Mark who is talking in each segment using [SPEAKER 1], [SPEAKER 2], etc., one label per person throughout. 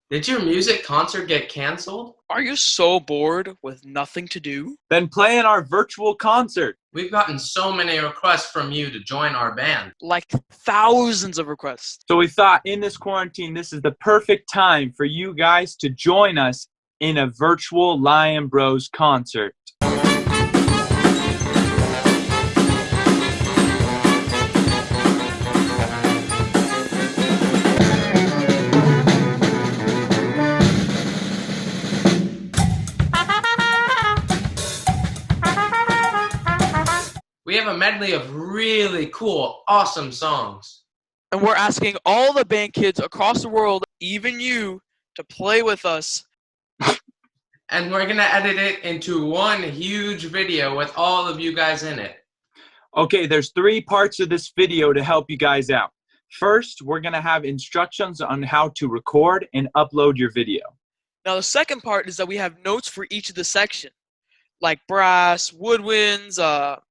[SPEAKER 1] Did your music concert get canceled?
[SPEAKER 2] Are you so bored with nothing to do?
[SPEAKER 3] Then play in our virtual concert.
[SPEAKER 1] We've gotten so many requests from you to join our band.
[SPEAKER 2] Like thousands of requests.
[SPEAKER 3] So we thought in this quarantine, this is the perfect time for you guys to join us in a virtual Lion Bros concert.
[SPEAKER 1] We have a medley of really cool, awesome songs.
[SPEAKER 2] And we're asking all the band kids across the world, even you, to play with us.
[SPEAKER 1] And we're going to edit it into one huge video with all of you guys in it.
[SPEAKER 3] Okay, there's 3 parts of this video to help you guys out. First, we're going to have instructions on how to record and upload your video.
[SPEAKER 2] Now the second part is that we have notes for each of the section, like brass, woodwinds,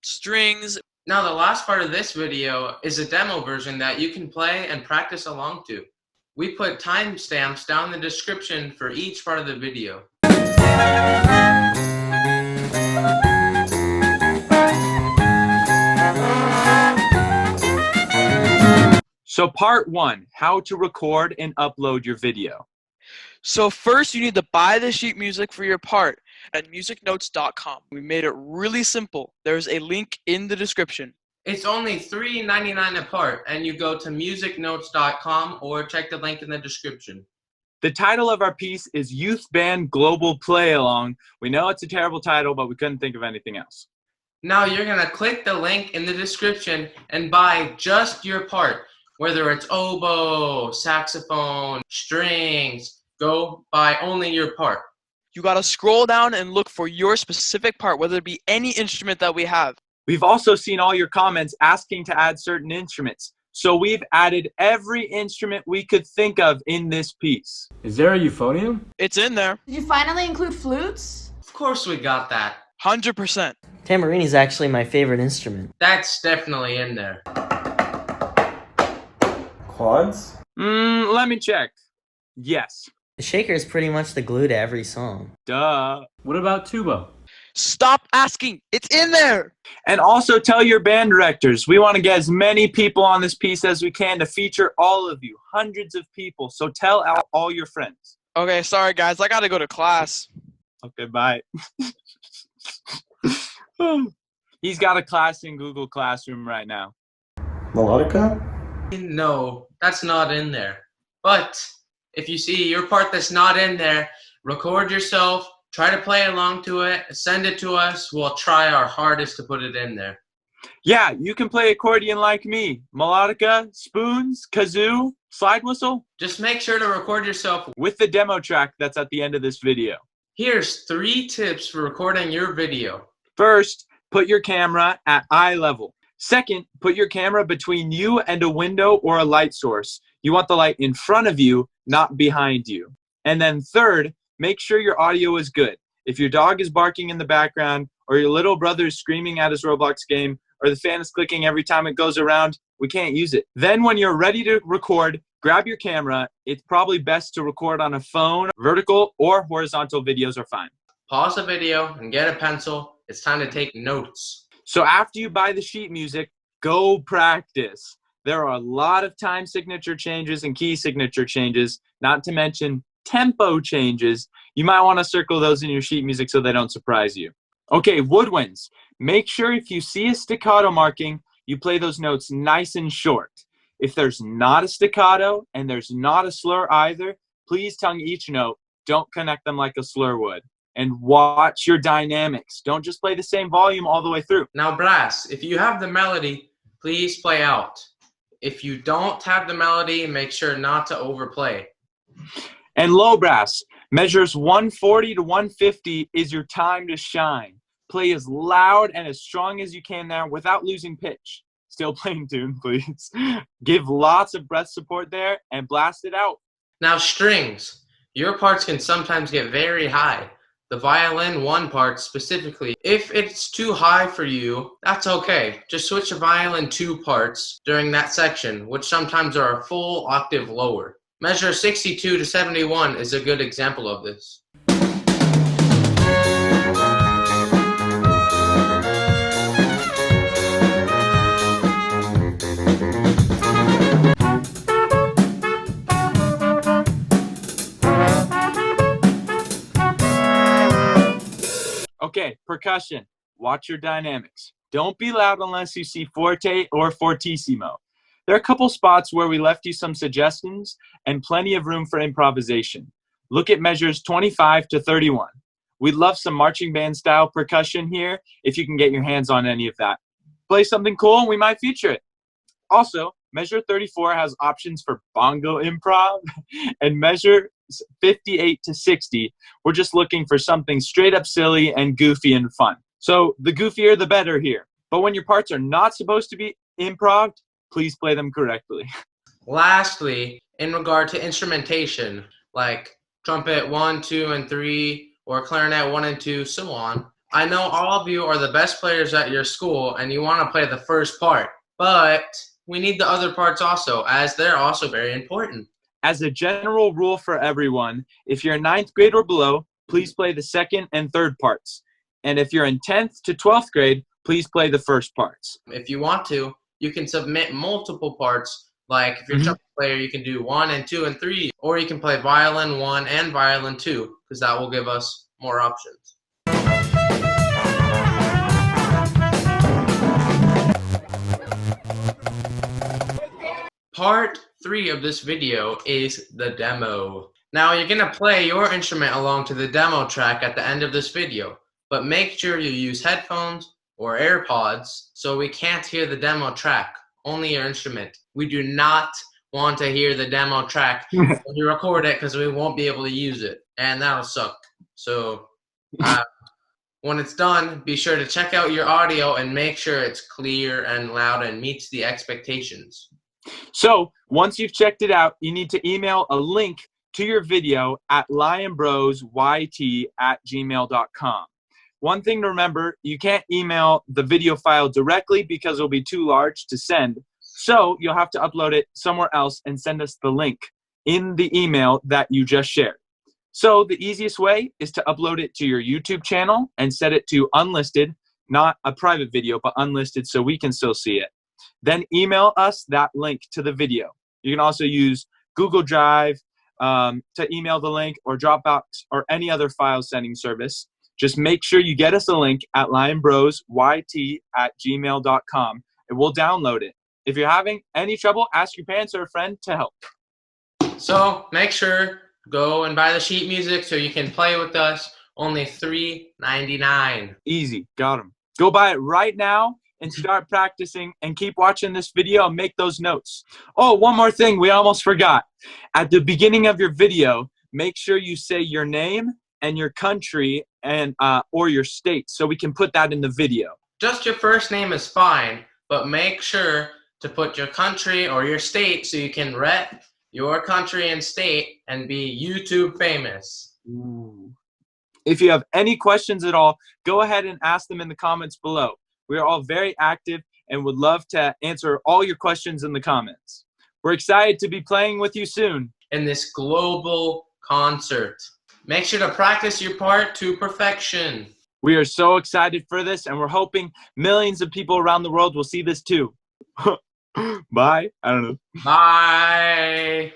[SPEAKER 2] strings.
[SPEAKER 1] Now the last part of this video is a demo version that you can play and practice along to. We put timestamps down in the description for each part of the video.
[SPEAKER 3] So part 1, how to record and upload your video.
[SPEAKER 2] So first you need to buy the sheet music for your part at musicnotes.com. We made it really simple. There's a link in the description.
[SPEAKER 1] It's only $3.99 a part, and you go to musicnotes.com or check the link in the description.
[SPEAKER 3] The title of our piece is Youth Band Global Play Along. We know it's a terrible title, but we couldn't think of anything else.
[SPEAKER 1] Now you're going to click the link in the description and buy just your part, whether it's oboe, saxophone, strings. Go buy only your part.
[SPEAKER 2] You gotta scroll down and look for your specific part, whether it be any instrument that we have.
[SPEAKER 3] We've also seen all your comments asking to add certain instruments. So we've added every instrument we could think of in this piece.
[SPEAKER 4] Is there a euphonium?
[SPEAKER 2] It's in there.
[SPEAKER 5] Did you finally include flutes?
[SPEAKER 1] Of course we got that.
[SPEAKER 2] 100%.
[SPEAKER 6] Tambourine is actually my favorite instrument.
[SPEAKER 1] That's definitely in there.
[SPEAKER 4] Quads?
[SPEAKER 3] Let me check. Yes.
[SPEAKER 6] The shaker is pretty much the glue to every song.
[SPEAKER 3] Duh.
[SPEAKER 4] What about tuba?
[SPEAKER 2] Stop asking. It's in there.
[SPEAKER 3] And also tell your band directors. We want to get as many people on this piece as we can to feature all of you. Hundreds of people. So tell all your friends.
[SPEAKER 2] Okay, sorry guys. I gotta go to class.
[SPEAKER 3] Okay, bye. He's got a class in Google Classroom right now.
[SPEAKER 4] Melodica?
[SPEAKER 1] No, that's not in there. But if you see your part that's not in there, record yourself, try to play along to it, send it to us. We'll try our hardest to put it in there.
[SPEAKER 3] Yeah, you can play accordion like me. Melodica, spoons, kazoo, slide whistle.
[SPEAKER 1] Just make sure to record yourself
[SPEAKER 3] With the demo track that's at the end of this video.
[SPEAKER 1] Here's 3 tips for recording your video.
[SPEAKER 3] First, put your camera at eye level. Second, put your camera between you and a window or a light source. You want the light in front of you, not behind you. And then third, make sure your audio is good. If your dog is barking in the background, or your little brother is screaming at his Roblox game, or the fan is clicking every time it goes around, we can't use it. Then when you're ready to record, grab your camera. It's probably best to record on a phone. Vertical or horizontal videos are fine.
[SPEAKER 1] Pause the video and get a pencil. It's time to take notes.
[SPEAKER 3] So after you buy the sheet music, go practice. There are a lot of time signature changes and key signature changes, not to mention tempo changes. You might want to circle those in your sheet music so they don't surprise you. Okay, woodwinds. Make sure if you see a staccato marking, you play those notes nice and short. If there's not a staccato and there's not a slur either, please tongue each note. Don't connect them like a slur would. And watch your dynamics. Don't just play the same volume all the way through.
[SPEAKER 1] Now brass, if you have the melody, please play out. If you don't have the melody, make sure not to overplay.
[SPEAKER 3] And low brass, measures 140 to 150 is your time to shine. Play as loud and as strong as you can there without losing pitch. Still playing tune, please. Give lots of breath support there and blast it out.
[SPEAKER 1] Now strings, your parts can sometimes get very high. The violin 1 part specifically. If it's too high for you, that's okay. Just switch to violin 2 parts during that section, which sometimes are a full octave lower. Measure 62 to 71 is a good example of this.
[SPEAKER 3] Okay, percussion. Watch your dynamics. Don't be loud unless you see forte or fortissimo. There are a couple spots where we left you some suggestions and plenty of room for improvisation. Look at measures 25 to 31. We'd love some marching band style percussion here if you can get your hands on any of that. Play something cool and we might feature it. Also, measure 34 has options for bongo improv, and measure 58 to 60, we're just looking for something straight up silly and goofy and fun. So the goofier the better here. But when your parts are not supposed to be improv, please play them correctly.
[SPEAKER 1] Lastly, in regard to instrumentation, like trumpet 1, 2, and 3, or clarinet 1 and 2, so on, I know all of you are the best players at your school and you want to play the first part, but we need the other parts also, as they're also very important.
[SPEAKER 3] As a general rule for everyone, if you're in 9th grade or below, please play the second and third parts. And if you're in 10th to 12th grade, please play the first parts.
[SPEAKER 1] If you want to, you can submit multiple parts. Like if you're a trumpet player, you can do 1 and 2 and 3, or you can play violin 1 and violin 2, because that will give us more options. Part 3 of this video is the demo. Now you're going to play your instrument along to the demo track at the end of this video, but make sure you use headphones or AirPods so we can't hear the demo track, only your instrument. We do not want to hear the demo track when you record it because we won't be able to use it, and that'll suck. So when it's done, be sure to check out your audio and make sure it's clear and loud and meets the expectations.
[SPEAKER 3] So once you've checked it out, you need to email a link to your video at lionbrosyt@gmail.com. One thing to remember, you can't email the video file directly because it'll be too large to send. So you'll have to upload it somewhere else and send us the link in the email that you just shared. So the easiest way is to upload it to your YouTube channel and set it to unlisted, not a private video, but unlisted so we can still see it. Then email us that link to the video. You can also use Google Drive to email the link, or Dropbox, or any other file sending service. Just make sure you get us a link at lionbrosyt@gmail.com and we'll download it. If you're having any trouble, ask your parents or a friend to help.
[SPEAKER 1] So make sure, go and buy the sheet music so you can play with us. Only $3.99.
[SPEAKER 3] Easy, got them. Go buy it right now and start practicing, and keep watching this video and make those notes. Oh, one more thing we almost forgot. At the beginning of your video, make sure you say your name and your country and or your state so we can put that in the video.
[SPEAKER 1] Just your first name is fine, but make sure to put your country or your state so you can rep your country and state and be YouTube famous.
[SPEAKER 3] Ooh. If you have any questions at all, go ahead and ask them in the comments below. We are all very active and would love to answer all your questions in the comments. We're excited to be playing with you soon
[SPEAKER 1] in this global concert. Make sure to practice your part to perfection.
[SPEAKER 3] We are so excited for this, and we're hoping millions of people around the world will see this too. Bye. I don't know.
[SPEAKER 1] Bye.